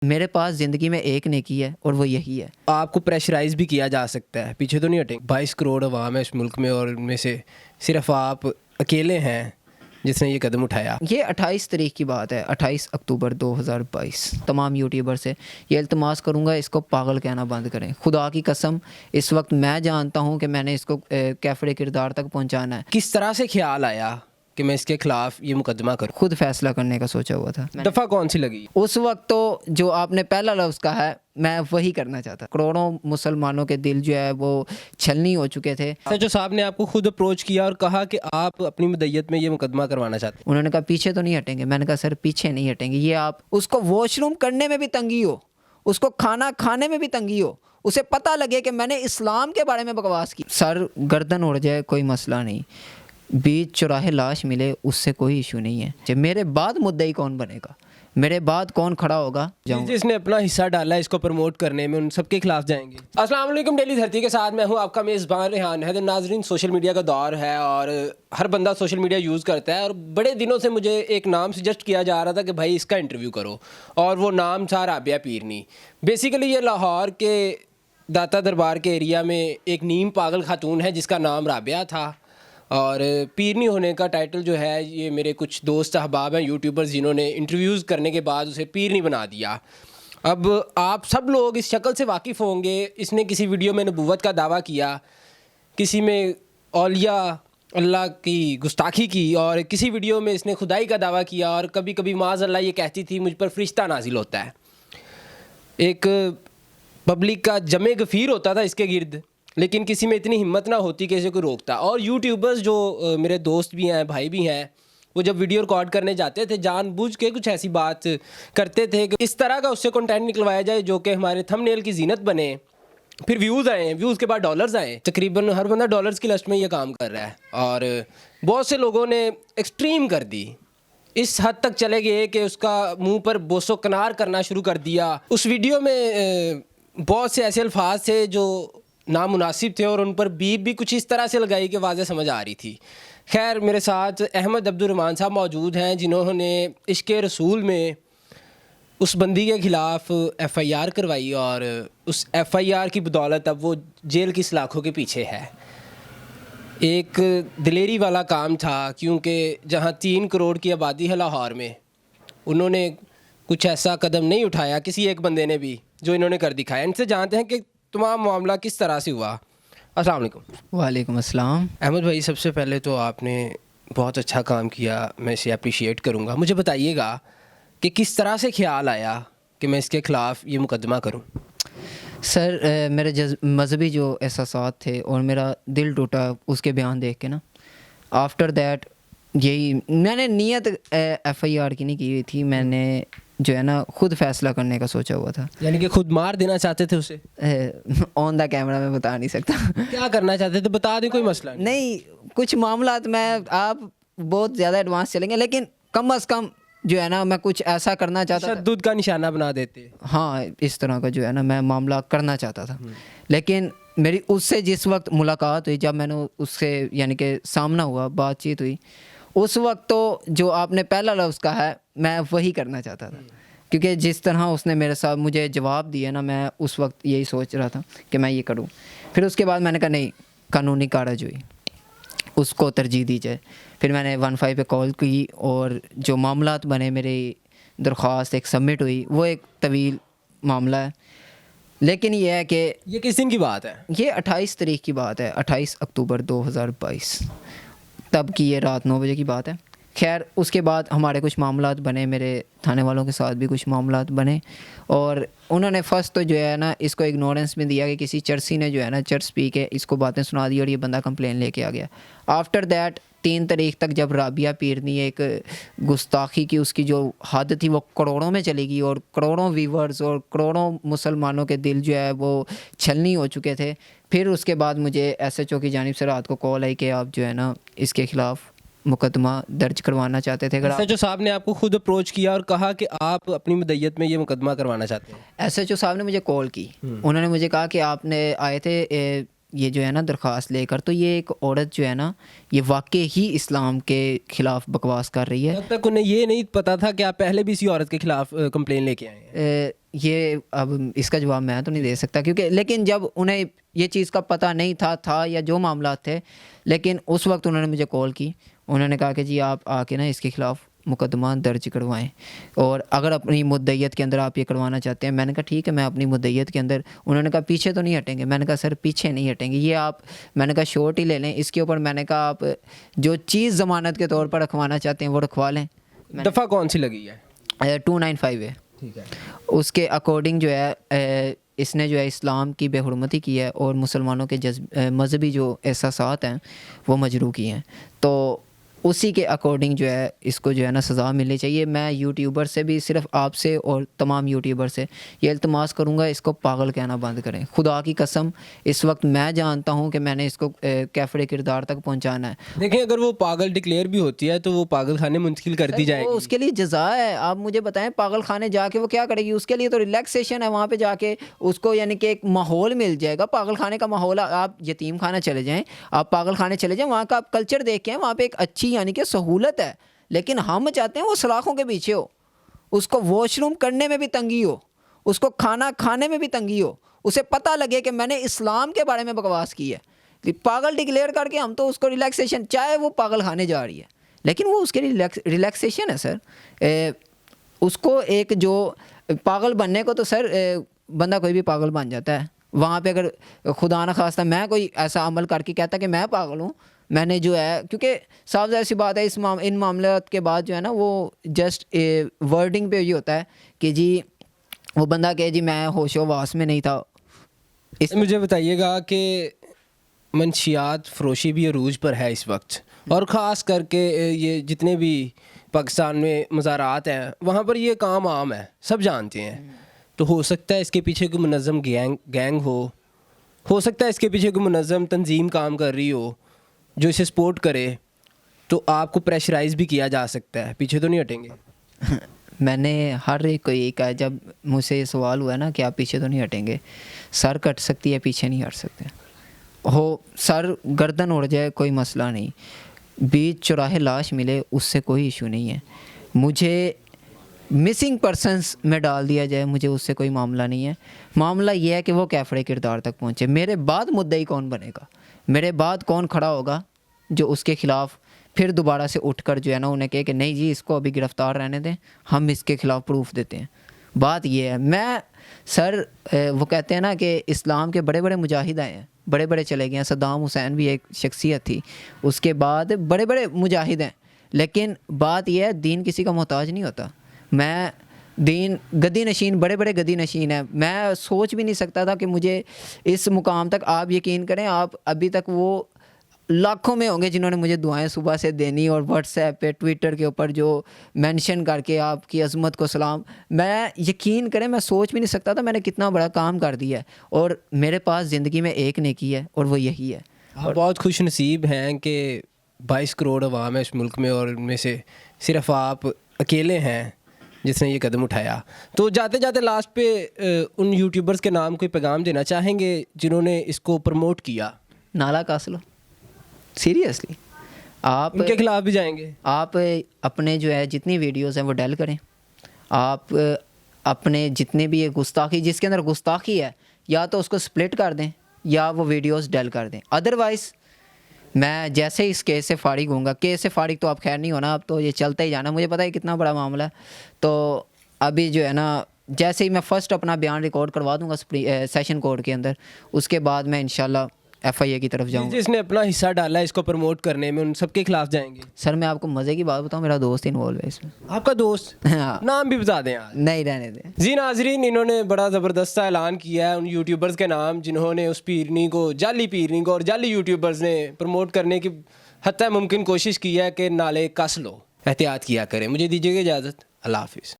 میرے پاس زندگی میں ایک نیکی ہے اور وہ یہی ہے. آپ کو پریشرائز بھی کیا جا سکتا ہے, پیچھے تو نہیں ہٹیں. 22 کروڑ عوام ہے اس ملک میں اور ان میں سے صرف آپ اکیلے ہیں جس نے یہ قدم اٹھایا. یہ 28 تاریخ کی بات ہے, 28 اکتوبر 2022. تمام یوٹیوبر سے یہ التماس کروں گا اس کو پاگل کہنا بند کریں. خدا کی قسم اس وقت میں جانتا ہوں کہ میں نے اس کو کیفڑے کردار تک پہنچانا ہے. کس طرح سے خیال آیا کہ میں اس کے خلاف یہ مقدمہ کروں؟ خود فیصلہ کرنے کا سوچا ہوا تھا. دفعہ کون سی لگی؟ اس وقت تو جو آپ نے پہلا لفظ کہا ہے میں وہی کرنا چاہتا. کروڑوں مسلمانوں کے دل جو ہے وہ چھلنی ہو چکے تھے. جو صاحب نے آپ کو خود اپروچ کیا اور کہا کہ آپ اپنی مدیت میں یہ مقدمہ کروانا چاہتے ہیں. انہوں نے کہا پیچھے تو نہیں ہٹیں گے. میں نے کہا سر پیچھے نہیں ہٹیں گے. یہ آپ اس کو واش روم کرنے میں بھی تنگی ہو, اس کو کھانا کھانے میں بھی تنگی ہو, اسے پتہ لگے کہ میں نے اسلام کے بارے میں بکواس کی, سر گردن اڑ جائے کوئی مسئلہ نہیں, بیچ چوراہے لاش ملے اس سے کوئی ایشو نہیں ہے. میرے بعد مدعی کون بنے گا, میرے بعد کون کھڑا ہوگا, جس نے اپنا حصہ ڈالا ہے اس کو پروموٹ کرنے میں, ان سب کے خلاف جائیں گے. السلام علیکم. ڈیلی دھرتی کے ساتھ میں ہوں آپ کا میزبان ریحان حیدر. ناظرین, سوشل میڈیا کا دور ہے اور ہر بندہ سوشل میڈیا یوز کرتا ہے, اور بڑے دنوں سے مجھے ایک نام سجیسٹ کیا جا رہا تھا کہ بھائی اس کا انٹرویو کرو, اور وہ نام تھا رابعہ پیرنی. بیسیکلی یہ لاہور کے داتا دربار کے ایریا میں ایک نیم پاگل خاتون ہے جس کا نام رابعہ تھا, اور پیرنی ہونے کا ٹائٹل جو ہے یہ میرے کچھ دوست احباب ہیں یوٹیوبرز جنہوں نے انٹرویوز کرنے کے بعد اسے پیرنی بنا دیا. اب آپ سب لوگ اس شکل سے واقف ہوں گے. اس نے کسی ویڈیو میں نبوت کا دعویٰ کیا, کسی میں اولیاء اللہ کی گستاخی کی, اور کسی ویڈیو میں اس نے خدائی کا دعویٰ کیا, اور کبھی کبھی معاذ اللہ یہ کہتی تھی مجھ پر فرشتہ نازل ہوتا ہے. ایک پبلک کا جمع غفیر ہوتا تھا اس کے گرد, لیکن کسی میں اتنی ہمت نہ ہوتی کہ اسے کوئی روکتا. اور یوٹیوبرز جو میرے دوست بھی ہیں, بھائی بھی ہیں, وہ جب ویڈیو ریکارڈ کرنے جاتے تھے جان بوجھ کے کچھ ایسی بات کرتے تھے کہ اس طرح کا اس سے کنٹینٹ نکلوایا جائے جو کہ ہمارے تھم نیل کی زینت بنے, پھر ویوز آئیں, ویوز کے بعد ڈالرز آئیں. تقریباً ہر بندہ ڈالرز کی لسٹ میں یہ کام کر رہا ہے, اور بہت سے لوگوں نے ایکسٹریم کر دی, اس حد تک چلے گئے کہ اس کا منہ پر بوس و کنار کرنا شروع کر دیا. اس ویڈیو میں بہت سے ایسے الفاظ تھے جو نامناسب تھے, اور ان پر بیپ بھی کچھ اس طرح سے لگائی کہ واضح سمجھ آ رہی تھی. خیر, میرے ساتھ احمد عبدالرحمان صاحب موجود ہیں جنہوں نے عشق رسول میں اس بندی کے خلاف ایف آئی آر کروائی, اور اس ایف آئی آر کی بدولت اب وہ جیل کی سلاخوں کے پیچھے ہے. ایک دلیری والا کام تھا, کیونکہ جہاں 3 کروڑ کی آبادی ہے لاہور میں, انہوں نے کچھ ایسا قدم نہیں اٹھایا کسی ایک بندے نے بھی جو انہوں نے کر دکھایا. ان سے جانتے ہیں کہ تمام معاملہ کس طرح سے ہوا. السلام علیکم. وعلیکم السلام. احمد بھائی, سب سے پہلے تو آپ نے بہت اچھا کام کیا, میں اسے اپریشیٹ کروں گا. مجھے بتائیے گا کہ کس طرح سے خیال آیا کہ میں اس کے خلاف یہ مقدمہ کروں؟ سر میرے مذہبی جو احساسات تھے اور میرا دل ٹوٹا اس کے بیان دیکھ کے نا, آفٹر دیٹ یہی میں نے نیت ایف آئی آر کی نہیں کی ہوئی تھی, میں نے جو ہے نا خود فیصلہ کرنے کا سوچا ہوا تھا. یعنی کہ خود مار دینا چاہتے تھے اسے؟ آن دا کیمرہ میں بتا نہیں سکتا. کیا کرنا چاہتے تھے بتا دیں, کوئی مسئلہ نہیں. کچھ معاملات میں آپ بہت زیادہ ایڈوانس چلیں گے, لیکن کم از کم جو ہے نا میں کچھ ایسا کرنا چاہتا تھا. تشدد کا نشانہ بنا دیتے. ہاں, اس طرح کا جو ہے نا میں معاملہ کرنا چاہتا تھا. لیکن میری اس سے جس وقت ملاقات ہوئی, جب میں نے اس سے یعنی کہ سامنا ہوا, بات چیت ہوئی, اس وقت تو جو آپ نے پہلا لفظ کہا ہے میں وہی کرنا چاہتا تھا. کیونکہ جس طرح اس نے میرے ساتھ مجھے جواب دیا نا, میں اس وقت یہی سوچ رہا تھا کہ میں یہ کروں. پھر اس کے بعد میں نے کہا نہیں, قانونی کارروائی ہوئی اس کو ترجیح دی جائے. پھر میں نے 15 پہ کال کی, اور جو معاملات بنے, میری درخواست ایک سبمٹ ہوئی. وہ ایک طویل معاملہ ہے, لیکن یہ ہے کہ یہ کس دن کی بات ہے؟ یہ 28 تاریخ کی بات ہے, 28 اکتوبر 2022. تب کی یہ رات 9 بجے کی بات ہے. خیر, اس کے بعد ہمارے کچھ معاملات بنے, میرے تھانے والوں کے ساتھ بھی کچھ معاملات بنے, اور انہوں نے فرسٹ تو جو ہے نا اس کو اگنورنس میں دیا کہ کسی چرسی نے جو ہے نا چرس پی کے اس کو باتیں سنا دی, اور یہ بندہ کمپلین لے کے آ گیا. آفٹر دیٹ 3 تاریخ تک جب رابعہ پیرنی ایک گستاخی کی اس کی جو حد تھی وہ کروڑوں میں چلی گئی, اور کروڑوں ویورز اور کروڑوں مسلمانوں کے دل جو ہے وہ چھلنی ہو چکے تھے. پھر اس کے بعد مجھے ایس ایچ او کی جانب سے رات کو کال آئی کہ آپ جو ہے نا اس کے خلاف مقدمہ درج کروانا چاہتے تھے. ایس ایچ او صاحب نے آپ کو خود اپروچ کیا اور کہا کہ آپ اپنی مدیت میں یہ مقدمہ کروانا چاہتے ہیں؟ ایس ایچ او صاحب نے مجھے کال کی. انہوں نے مجھے کہا کہ آپ نے آئے تھے یہ جو ہے نا درخواست لے کر, تو یہ ایک عورت جو ہے نا یہ واقعی ہی اسلام کے خلاف بکواس کر رہی ہے. تب تک انہیں یہ نہیں پتا تھا کہ آپ پہلے بھی اسی عورت کے خلاف کمپلین لے کے آئے ہیں. یہ اب اس کا جواب میں تو نہیں دے سکتا, کیونکہ لیکن جب انہیں یہ چیز کا پتہ نہیں تھا یا جو معاملات تھے, لیکن اس وقت انہوں نے مجھے کال کی. انہوں نے کہا کہ جی آپ آ کے نا اس کے خلاف مقدمہ درج کروائیں, اور اگر اپنی مدعیت کے اندر آپ یہ کروانا چاہتے ہیں. میں نے کہا ٹھیک ہے, میں اپنی مدعیت کے اندر. انہوں نے کہا پیچھے تو نہیں ہٹیں گے. میں نے کہا سر پیچھے نہیں ہٹیں گے, یہ آپ, میں نے کہا شورٹ ہی لے لیں اس کے اوپر. میں نے کہا آپ جو چیز ضمانت کے طور پر رکھوانا چاہتے ہیں وہ رکھوا لیں. دفعہ کون سی لگی ہے؟ 295 ہے. ٹھیک ہے. اس کے اکارڈنگ جو ہے اس نے جو ہے اسلام کی بے حرمتی کی ہے, اور مسلمانوں کے مذہبی جو احساسات ہیں وہ مجروح کی ہیں. تو اسی کے اکارڈنگ جو ہے اس کو جو ہے نا سزا ملنی چاہیے. میں یوٹیوبر سے بھی, صرف آپ سے اور تمام یوٹیوبر سے یہ التماس کروں گا, اس کو پاگل کہنا بند کریں. خدا کی قسم اس وقت میں جانتا ہوں کہ میں نے اس کو کیفر کردار تک پہنچانا ہے. دیکھیں اگر وہ پاگل ڈکلیئر بھی ہوتی ہے تو وہ پاگل خانے منتقل کر دی جائے گی. اس کے لیے جزا ہے. آپ مجھے بتائیں پاگل خانے جا کے وہ کیا کرے گی؟ اس کے لیے تو ریلیکسیشن ہے, وہاں پہ جا کے اس کو یعنی کہ ایک ماحول مل جائے گا. پاگل خانے کا ماحول, آپ یتیم خانہ چلے جائیں, آپ پاگل خانے چلے جائیں, وہاں کا آپ کلچر دیکھیں, وہاں پہ ایک اچھی یعنی کہ سہولت ہے. لیکن ہم چاہتے ہیں وہ سلاخوں کے پیچھے ہو, اس کو واش روم کرنے میں بھی تنگی ہو, اس کو کھانا کھانے میں بھی تنگی ہو, اسے پتہ لگے کہ میں نے اسلام کے بارے میں بکواس کی ہے. پاگل ڈکلیئر کر کے ہم تو اس کو ریلیکسیشن, چاہے وہ پاگل خانے جا رہی ہے لیکن وہ اس کے لیے ریلیکسیشن ہے سر. اس کو ایک جو پاگل بننے کو تو سر بندہ کوئی بھی پاگل بن جاتا ہے. وہاں پہ اگر خدا نہ خواستہ میں کوئی ایسا عمل کر کے کہتا کہ میں پاگل ہوں, میں نے جو ہے, کیونکہ صاف ظاہر سی بات ہے ان معاملات کے بعد جو ہے نا وہ جسٹ ورڈنگ پہ یہ ہوتا ہے کہ جی وہ بندہ کہ جی میں ہوش و واس میں نہیں تھا. مجھے بتائیے گا کہ منشیات فروشی بھی عروج پر ہے اس وقت, اور خاص کر کے یہ جتنے بھی پاکستان میں مزارات ہیں وہاں پر یہ کام عام ہے, سب جانتے ہیں. تو ہو سکتا ہے اس کے پیچھے کوئی منظم گینگ ہو سکتا ہے اس کے پیچھے کوئی منظم تنظیم کام کر رہی ہو جو اسے سپورٹ کرے, تو آپ کو پریشرائز بھی کیا جا سکتا ہے. پیچھے تو نہیں ہٹیں گے؟ میں نے ہر ایک کو یہی کہا جب مجھ سے یہ سوال ہوا ہے نا کہ آپ پیچھے تو نہیں ہٹیں گے. سر کٹ سکتی ہے, پیچھے نہیں ہٹ سکتے. ہو سر گردن اڑ جائے کوئی مسئلہ نہیں, بیچ چوراہے لاش ملے اس سے کوئی ایشو نہیں ہے. مجھے مسنگ پرسنس میں ڈال دیا جائے مجھے اس سے کوئی معاملہ نہیں ہے. معاملہ یہ ہے کہ وہ کیفر کردار تک پہنچے. میرے بعد مدعی کون بنے گا, میرے بعد کون کھڑا ہوگا جو اس کے خلاف پھر دوبارہ سے اٹھ کر جو ہے نا انہیں کہے کہ نہیں جی اس کو ابھی گرفتار رہنے دیں, ہم اس کے خلاف پروف دیتے ہیں. بات یہ ہے, میں سر وہ کہتے ہیں نا کہ اسلام کے بڑے بڑے مجاہد آئے ہیں, بڑے بڑے چلے گئے ہیں. صدام حسین بھی ایک شخصیت تھی, اس کے بعد بڑے بڑے مجاہد ہیں. لیکن بات یہ ہے دین کسی کا محتاج نہیں ہوتا. میں دین گدی نشین, بڑے بڑے گدی نشین ہیں. میں سوچ بھی نہیں سکتا تھا کہ مجھے اس مقام تک, آپ یقین کریں آپ ابھی تک وہ لاکھوں میں ہوں گے جنہوں نے مجھے دعائیں صبح سے دینی, اور واٹس ایپ پہ ٹویٹر کے اوپر جو مینشن کر کے آپ کی عظمت کو سلام. میں یقین کریں میں سوچ بھی نہیں سکتا تھا میں نے کتنا بڑا کام کر دیا ہے, اور میرے پاس زندگی میں ایک نیکی ہے اور وہ یہی ہے. آپ بہت خوش نصیب ہیں کہ 22 کروڑ عوام ہے اس ملک میں, اور ان میں سے صرف آپ اکیلے ہیں جس نے یہ قدم اٹھایا. تو جاتے جاتے لاسٹ پہ ان یوٹیوبرز کے نام کوئی پیغام دینا چاہیں گے جنہوں نے اس کو پروموٹ کیا؟ نالا کاسلو, سیریسلی آپ ان کے خلاف بھی جائیں گے؟ آپ اپنے جو ہے جتنی ویڈیوز ہیں وہ ڈیل کریں. آپ اپنے جتنے بھی یہ گستاخی, جس کے اندر گستاخی ہے, یا تو اس کو سپلٹ کر دیں یا وہ ویڈیوز ڈیل کر دیں. ادروائز میں جیسے اس کیس سے فارغ ہوں گا, کیس سے فارغ تو اب خیر نہیں ہونا, اب تو یہ چلتا ہی جانا. مجھے پتہ ہے کتنا بڑا معاملہ ہے, تو ابھی جو ہے نا جیسے ہی میں فرسٹ اپنا بیان ریکارڈ کروا دوں گا سیشن کورٹ کے اندر, اس کے بعد میں انشاءاللہ ایف آئی اے کی طرف جاؤں. جس نے اپنا حصہ ڈالا ہے اس کو پروموٹ کرنے میں, ان سب کے خلاف جائیں گے؟ سر میں آپ کو مزے کی بات بتاؤں, میرا دوست انوالو ہے اس میں. آپ کا دوست؟ نام بھی بتا دیں یار. نہیں رہنے دیں. جی ناظرین, انہوں نے بڑا زبردست اعلان کیا ہے ان یوٹیوبرز کے نام جنہوں نے اس پیرنی کو, جعلی پیرنی کو, اور جعلی یوٹیوبرز نے پروموٹ کرنے کی حتی ممکن کوشش کی ہے کہ نالے کس لو. احتیاط کیا کریں. مجھے دیجیے گا اجازت. اللہ حافظ.